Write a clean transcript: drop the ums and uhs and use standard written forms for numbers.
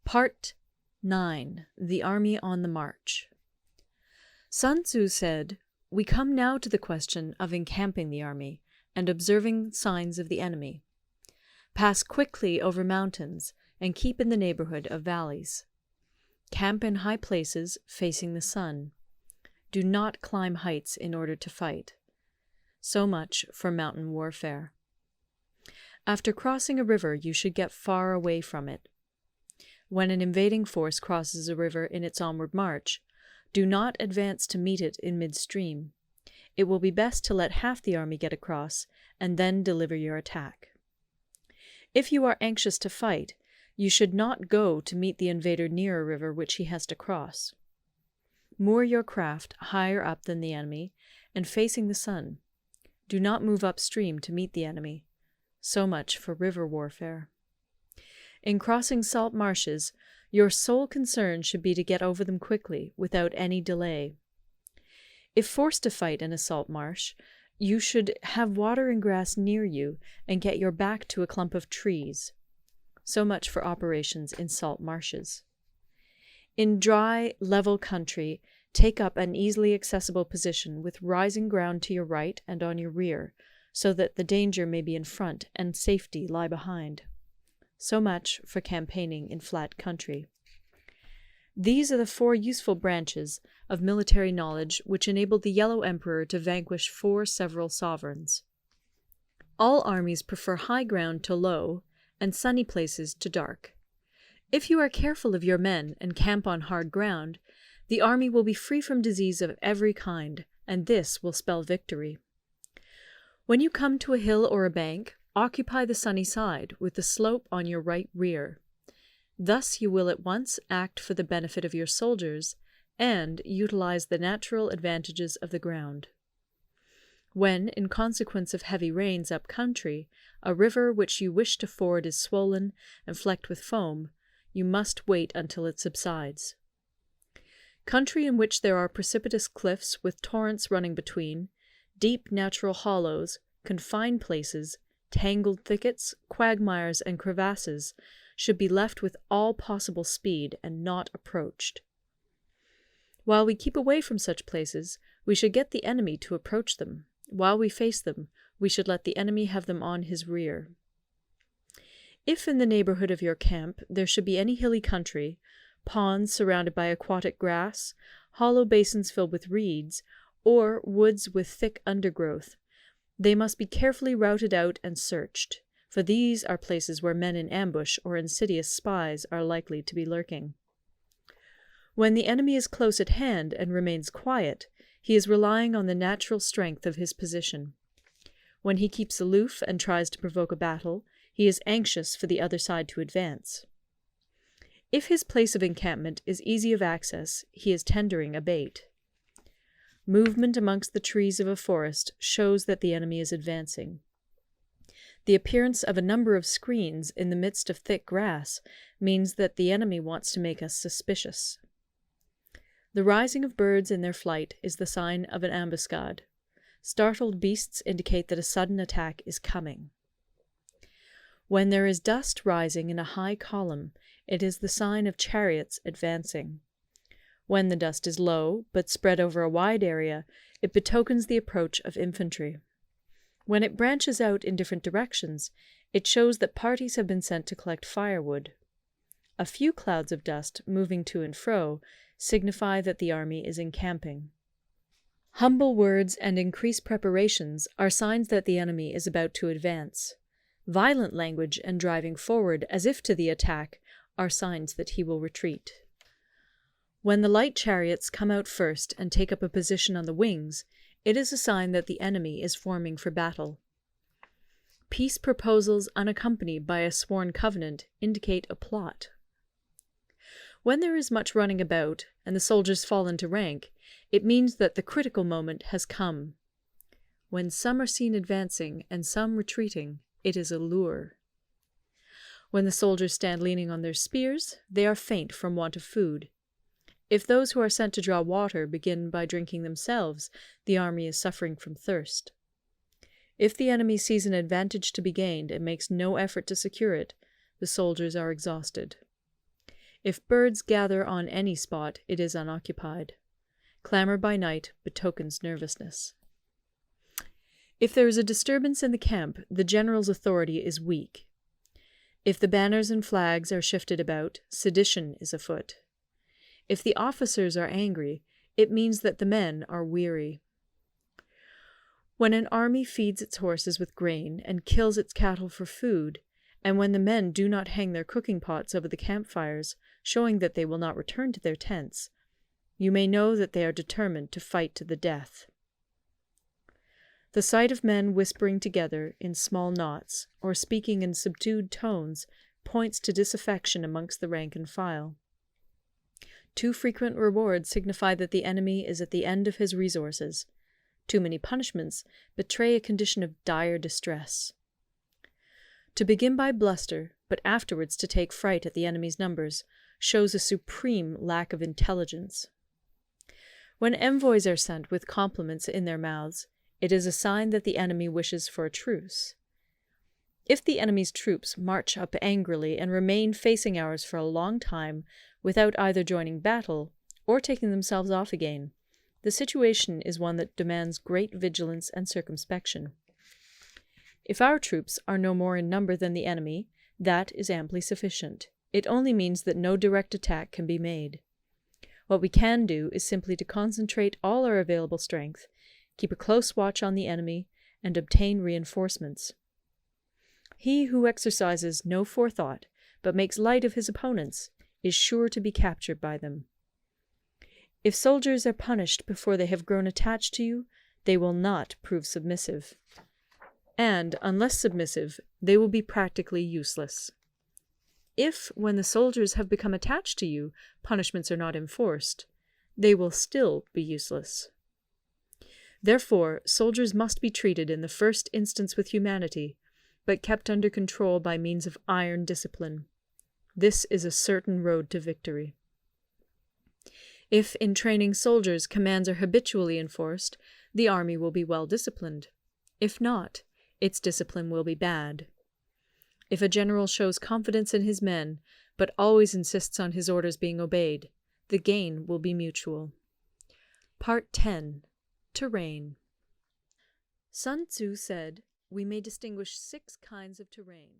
Part 9. The Army on the March. Sun Tzu said, "We come now to the question of encamping the army and observing signs of the enemy. Pass quickly over mountains and keep in the neighborhood of valleys. Camp in high places facing the sun. Do not climb heights in order to fight." So much for mountain warfare. After crossing a river, you should get far away from it. When an invading force crosses a river in its onward march, do not advance to meet it in midstream. It will be best to let half the army get across, and then deliver your attack. If you are anxious to fight, you should not go to meet the invader near a river which he has to cross. Moor your craft higher up than the enemy, and facing the sun. Do not move upstream to meet the enemy. So much for river warfare. In crossing salt marshes, your sole concern should be to get over them quickly, without any delay. If forced to fight in a salt marsh, you should have water and grass near you and get your back to a clump of trees. So much for operations in salt marshes. In dry, level country, take up an easily accessible position with rising ground to your right and on your rear, so that the danger may be in front and safety lie behind. So much for campaigning in flat country. These are the 4 useful branches of military knowledge which enabled the Yellow Emperor to vanquish 4 several sovereigns. All armies prefer high ground to low, and sunny places to dark. If you are careful of your men and camp on hard ground, the army will be free from disease of every kind, and this will spell victory. When you come to a hill or a bank, occupy the sunny side, with the slope on your right rear. Thus you will at once act for the benefit of your soldiers, and utilize the natural advantages of the ground. When, in consequence of heavy rains up country, a river which you wish to ford is swollen and flecked with foam, you must wait until it subsides. Country in which there are precipitous cliffs with torrents running between, deep natural hollows, confined places, tangled thickets, quagmires, and crevasses should be left with all possible speed and not approached. While we keep away from such places, we should get the enemy to approach them. While we face them, we should let the enemy have them on his rear. If in the neighborhood of your camp there should be any hilly country, ponds surrounded by aquatic grass, hollow basins filled with reeds, or woods with thick undergrowth, they must be carefully routed out and searched, for these are places where men in ambush or insidious spies are likely to be lurking. When the enemy is close at hand and remains quiet, he is relying on the natural strength of his position. When he keeps aloof and tries to provoke a battle, he is anxious for the other side to advance. If his place of encampment is easy of access, he is tendering a bait. Movement amongst the trees of a forest shows that the enemy is advancing. The appearance of a number of screens in the midst of thick grass means that the enemy wants to make us suspicious. The rising of birds in their flight is the sign of an ambuscade. Startled beasts indicate that a sudden attack is coming. When there is dust rising in a high column, it is the sign of chariots advancing. When the dust is low, but spread over a wide area, it betokens the approach of infantry. When it branches out in different directions, it shows that parties have been sent to collect firewood. A few clouds of dust moving to and fro signify that the army is encamping. Humble words and increased preparations are signs that the enemy is about to advance. Violent language and driving forward as if to the attack are signs that he will retreat. When the light chariots come out first and take up a position on the wings, it is a sign that the enemy is forming for battle. Peace proposals unaccompanied by a sworn covenant indicate a plot. When there is much running about and the soldiers fall into rank, it means that the critical moment has come. When some are seen advancing and some retreating, it is a lure. When the soldiers stand leaning on their spears, they are faint from want of food. If those who are sent to draw water begin by drinking themselves, the army is suffering from thirst. If the enemy sees an advantage to be gained and makes no effort to secure it, the soldiers are exhausted. If birds gather on any spot, it is unoccupied. Clamor by night betokens nervousness. If there is a disturbance in the camp, the general's authority is weak. If the banners and flags are shifted about, sedition is afoot. If the officers are angry, it means that the men are weary. When an army feeds its horses with grain and kills its cattle for food, and when the men do not hang their cooking pots over the campfires, showing that they will not return to their tents, you may know that they are determined to fight to the death. The sight of men whispering together in small knots, or speaking in subdued tones, points to disaffection amongst the rank and file. Too frequent rewards signify that the enemy is at the end of his resources. Too many punishments betray a condition of dire distress. To begin by bluster, but afterwards to take fright at the enemy's numbers, shows a supreme lack of intelligence. When envoys are sent with compliments in their mouths, it is a sign that the enemy wishes for a truce. If the enemy's troops march up angrily and remain facing ours for a long time without either joining battle or taking themselves off again, the situation is one that demands great vigilance and circumspection. If our troops are no more in number than the enemy, that is amply sufficient. It only means that no direct attack can be made. What we can do is simply to concentrate all our available strength, keep a close watch on the enemy, and obtain reinforcements. He who exercises no forethought, but makes light of his opponents, is sure to be captured by them. If soldiers are punished before they have grown attached to you, they will not prove submissive. And, unless submissive, they will be practically useless. If, when the soldiers have become attached to you, punishments are not enforced, they will still be useless. Therefore, soldiers must be treated in the first instance with humanity, but kept under control by means of iron discipline. This is a certain road to victory. If, in training soldiers, commands are habitually enforced, the army will be well disciplined. If not, its discipline will be bad. If a general shows confidence in his men, but always insists on his orders being obeyed, the gain will be mutual. Part 10. Terrain. Sun Tzu said, "We may distinguish 6 kinds of terrain."